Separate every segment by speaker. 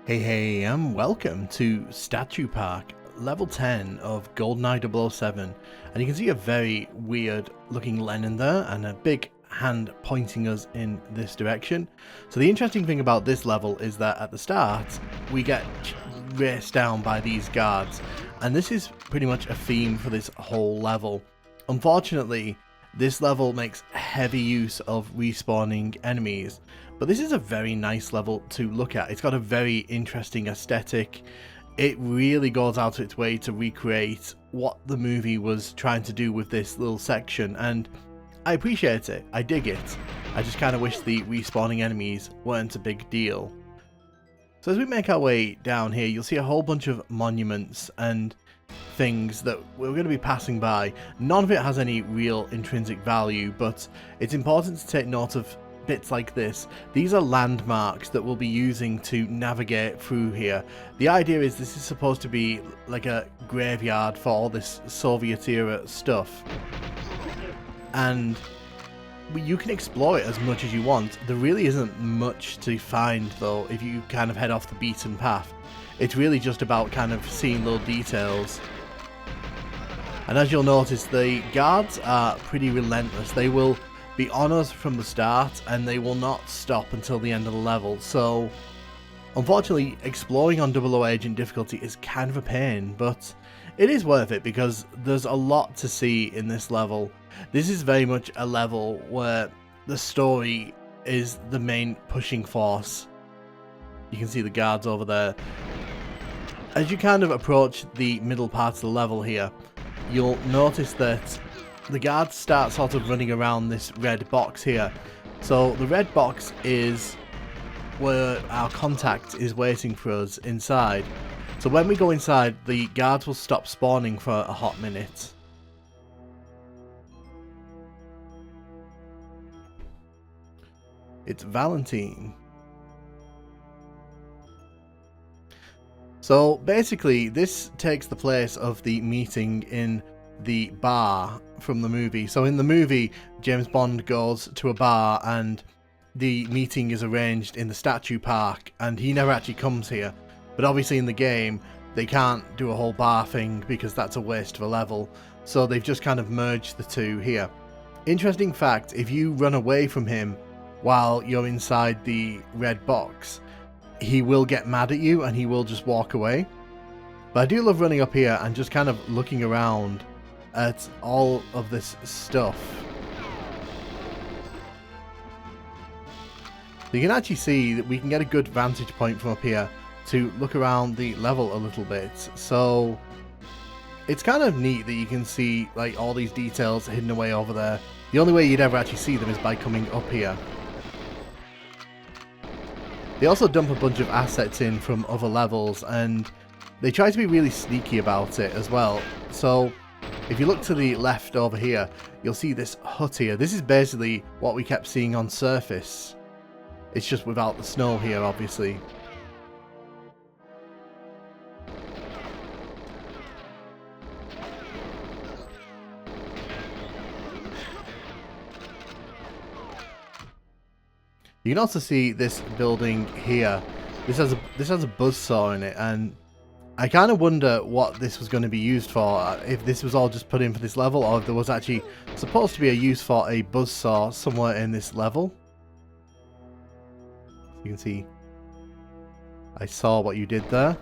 Speaker 1: Hey, and welcome to Statue Park, level 10 of Goldeneye 007. And you can see a very weird looking Lenin there and a big hand pointing us in this direction. So the interesting thing about this level is that at the start, we get raced down by these guards. And this is pretty much a theme for this whole level. Unfortunately, this level makes heavy use of respawning enemies, but this is a very nice level to look at. It's got a very interesting aesthetic. It really goes out of its way to recreate what the movie was trying to do with this little section, and I appreciate it. I dig it. I just kind of wish the respawning enemies weren't a big deal. So as we make our way down here, you'll see a whole bunch of monuments and things that we're going to be passing by. None of it has any real intrinsic value, but it's important to take note of bits like this. These are landmarks that we'll be using to navigate through here. The idea is this is supposed to be like a graveyard for all this Soviet era stuff, and you can explore it as much as you want. There really isn't much to find though if you kind of head off the beaten path. It's really just about kind of seeing little details. And as you'll notice, the guards are pretty relentless. They will be on us from the start and they will not stop until the end of the level. So unfortunately, exploring on 00 Agent difficulty is kind of a pain, but it is worth it because there's a lot to see in this level. This is very much a level where the story is the main pushing force. You can see the guards over there. As you kind of approach the middle part of the level here, you'll notice that the guards start sort of running around this red box here. So the red box is where our contact is waiting for us inside. So when we go inside, the guards will stop spawning for a hot minute. It's Valentine. So basically, this takes the place of the meeting in the bar from the movie. So in the movie, James Bond goes to a bar and the meeting is arranged in the statue park and he never actually comes here. But obviously in the game, they can't do a whole bar thing because that's a waste of a level. So they've just kind of merged the two here. Interesting fact, if you run away from him while you're inside the red box, he will get mad at you and he will just walk away. But I do love running up here and just kind of looking around at all of this stuff. You can actually see that we can get a good vantage point from up here to look around the level a little bit. So it's kind of neat that you can see like all these details hidden away over there. The only way you'd ever actually see them is by coming up here. They also dump a bunch of assets in from other levels and they try to be really sneaky about it as well. So if you look to the left over here, you'll see this hut here. This is basically what we kept seeing on Surface. It's just without the snow here, obviously. You can also see this building here. This has a buzzsaw in it, and I kind of wonder what this was going to be used for. If this was all just put in for this level, or if there was actually supposed to be a use for a buzzsaw somewhere in this level. You can see I saw what you did there.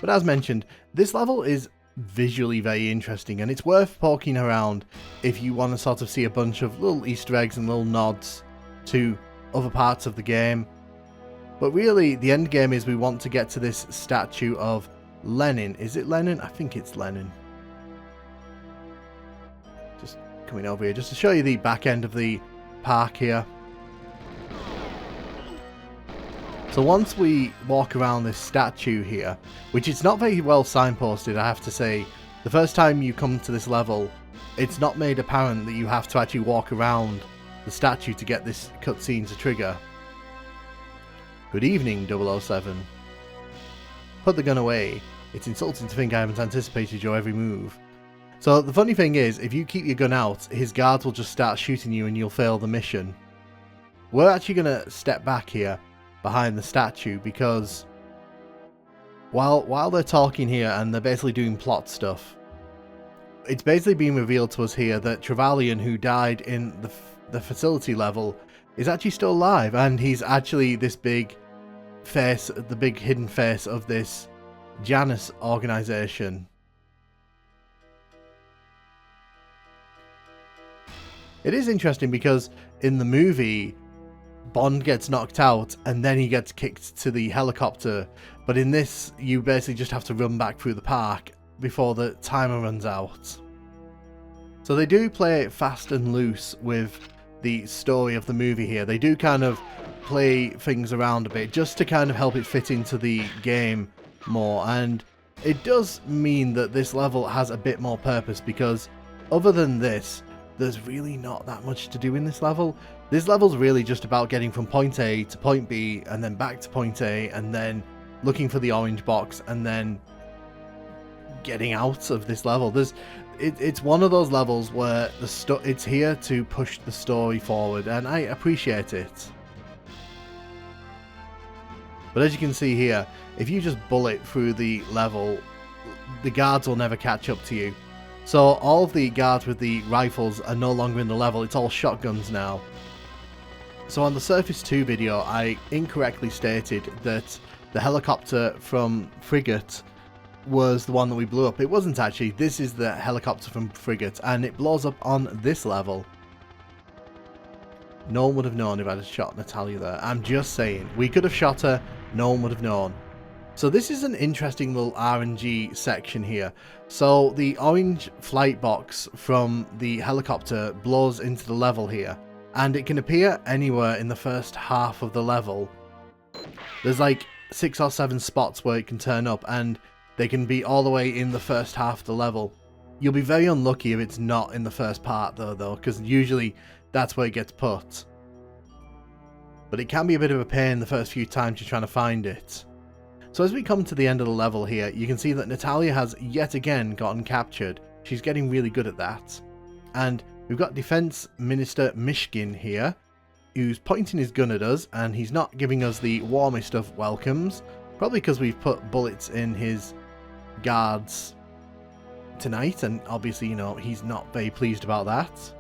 Speaker 1: But as mentioned, this level is visually very interesting and it's worth poking around if you want to sort of see a bunch of little Easter eggs and little nods to other parts of the game. But really the end game is we want to get to this statue of Lenin. Is it Lenin? I think it's Lenin. Just coming over here just to show you the back end of the park here. So once we walk around this statue here, which is not very well signposted, I have to say, the first time you come to this level, it's not made apparent that you have to actually walk around the statue to get this cutscene to trigger. Good evening, 007. Put the gun away. It's insulting to think I haven't anticipated your every move. So the funny thing is, if you keep your gun out, his guards will just start shooting you and you'll fail the mission. we're actually going to step back here behind the statue, because while they're talking here and they're basically doing plot stuff, it's basically being revealed to us here that Trevelyan, who died in the facility level, is actually still alive, and he's actually this big face, the big hidden face of this Janus organization. It is interesting because in the movie, Bond gets knocked out and then he gets kicked to the helicopter, but in this you basically just have to run back through the park before the timer runs out. So they do play fast and loose with the story of the movie here. They do kind of play things around a bit just to kind of help it fit into the game more, and it does mean that this level has a bit more purpose, because other than this, there's really not that much to do in this level. This level's really just about getting from point A to point B and then back to point A and then looking for the orange box and then getting out of this level. It's one of those levels where it's here to push the story forward, and I appreciate it. But as you can see here, if you just bullet through the level, the guards will never catch up to you. So all of the guards with the rifles are no longer in the level, it's all shotguns now. So on the Surface 2 video, I incorrectly stated that the helicopter from Frigate was the one that we blew up. It wasn't actually. This is the helicopter from Frigate, and it blows up on this level. No one would have known if I'd have shot Natalia there. I'm just saying. We could have shot her, no one would have known. So this is an interesting little RNG section here. So the orange flight box from the helicopter blows into the level here, and it can appear anywhere in the first half of the level. There's like 6 or 7 spots where it can turn up, and they can be all the way in the first half of the level. You'll be very unlucky if it's not in the first part though, because usually that's where it gets put. But it can be a bit of a pain the first few times you're trying to find it. So as we come to the end of the level here, you can see that Natalia has yet again gotten captured. She's getting really good at that. And we've got Defense Minister Mishkin here, who's pointing his gun at us, and he's not giving us the warmest of welcomes. Probably because we've put bullets in his guards tonight, and obviously, you know, he's not very pleased about that.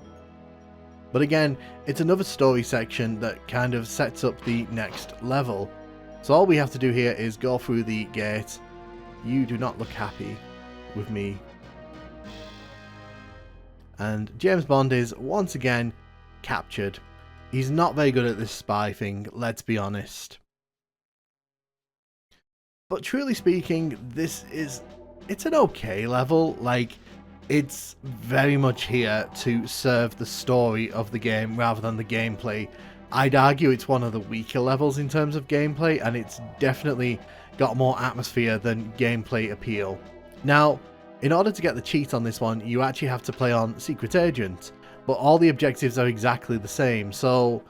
Speaker 1: But again, it's another story section that kind of sets up the next level. So all we have to do here is go through the gate. You do not look happy with me. And James Bond is once again captured. He's not very good at this spy thing, let's be honest. But truly speaking, it's an okay level. Like, it's very much here to serve the story of the game rather than the gameplay. I'd argue it's one of the weaker levels in terms of gameplay, and it's definitely got more atmosphere than gameplay appeal. Now, in order to get the cheat on this one, you actually have to play on Secret Agent, but all the objectives are exactly the same, so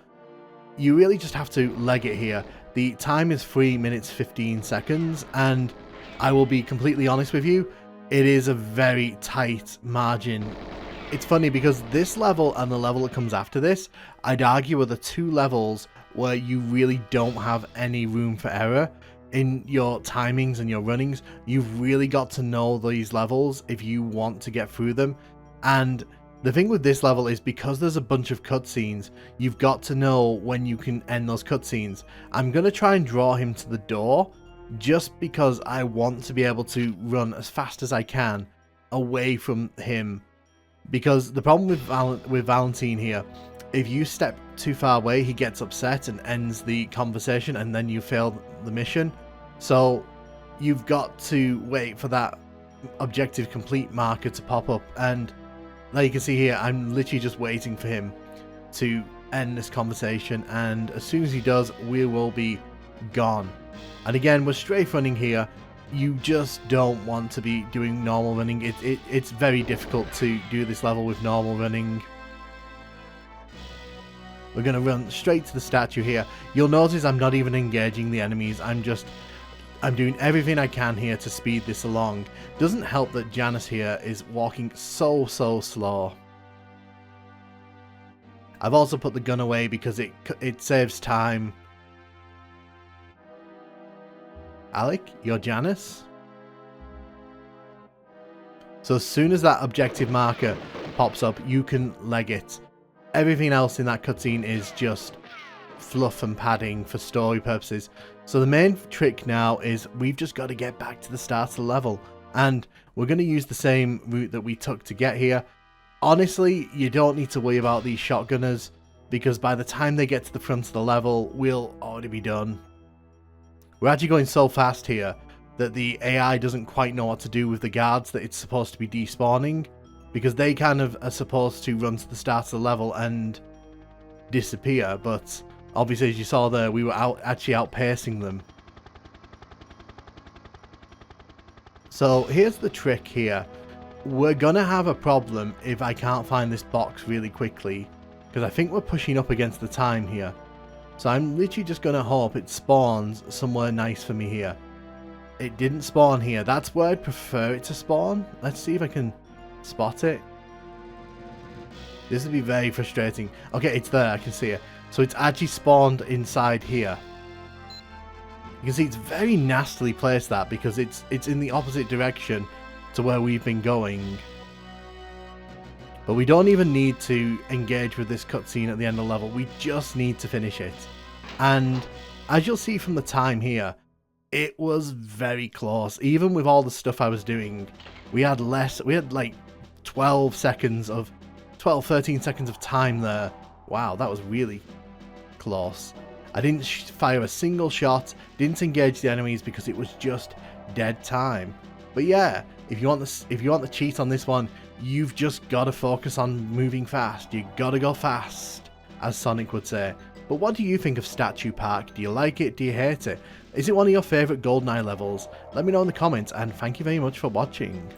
Speaker 1: you really just have to leg it here. The time is 3 minutes 15 seconds, and I will be completely honest with you, it is a very tight margin. It's funny because this level and the level that comes after this, I'd argue are the 2 levels where you really don't have any room for error in your timings and your runnings. You've really got to know these levels if you want to get through them. And the thing with this level is because there's a bunch of cutscenes, you've got to know when you can end those cutscenes. I'm going to try and draw him to the door just because I want to be able to run as fast as I can away from him. Because the problem with Valentine here, if you step too far away, he gets upset and ends the conversation, and then you fail the mission. So you've got to wait for that objective complete marker to pop up, and like you can see here, I'm literally just waiting for him to end this conversation, and as soon as he does, we will be gone. And again, we're strafe running here. You just don't want to be doing normal running. It's very difficult to do this level with normal running. We're going to run straight to the statue here. You'll notice I'm not even engaging the enemies. I'm doing everything I can here to speed this along. Doesn't help that Janice here is walking so slow. I've also put the gun away because it saves time. Alec, you're Janice? So as soon as that objective marker pops up, you can leg it. Everything else in that cutscene is just fluff and padding for story purposes. So the main trick now is we've just got to get back to the start of the level. And we're going to use the same route that we took to get here. Honestly, you don't need to worry about these shotgunners, because by the time they get to the front of the level, we'll already be done. We're actually going so fast here that the AI doesn't quite know what to do with the guards that it's supposed to be despawning, because they kind of are supposed to run to the start of the level and disappear, but obviously as you saw there, we were actually outpacing them. So here's the trick here. We're gonna have a problem if I can't find this box really quickly, because I think we're pushing up against the time here. So I'm literally just gonna hope it spawns somewhere nice for me here. It didn't spawn here. That's where I'd prefer it to spawn. Let's see if I can spot it. This would be very frustrating. Okay, it's there. I can see it. So it's actually spawned inside here. You can see it's very nastily placed, that, because it's in the opposite direction to where we've been going. But we don't even need to engage with this cutscene at the end of the level. We just need to finish it. And as you'll see from the time here, it was very close. Even with all the stuff I was doing, we had like 13 seconds of time there. Wow, that was really close. I didn't fire a single shot, didn't engage the enemies because it was just dead time. But yeah, if you want the cheat on this one, you've just got to focus on moving fast. You gotta go fast, as Sonic would say. But what do you think of Statue Park? Do you like it? Do you hate it? Is it one of your favourite Goldeneye levels? Let me know in the comments, and thank you very much for watching.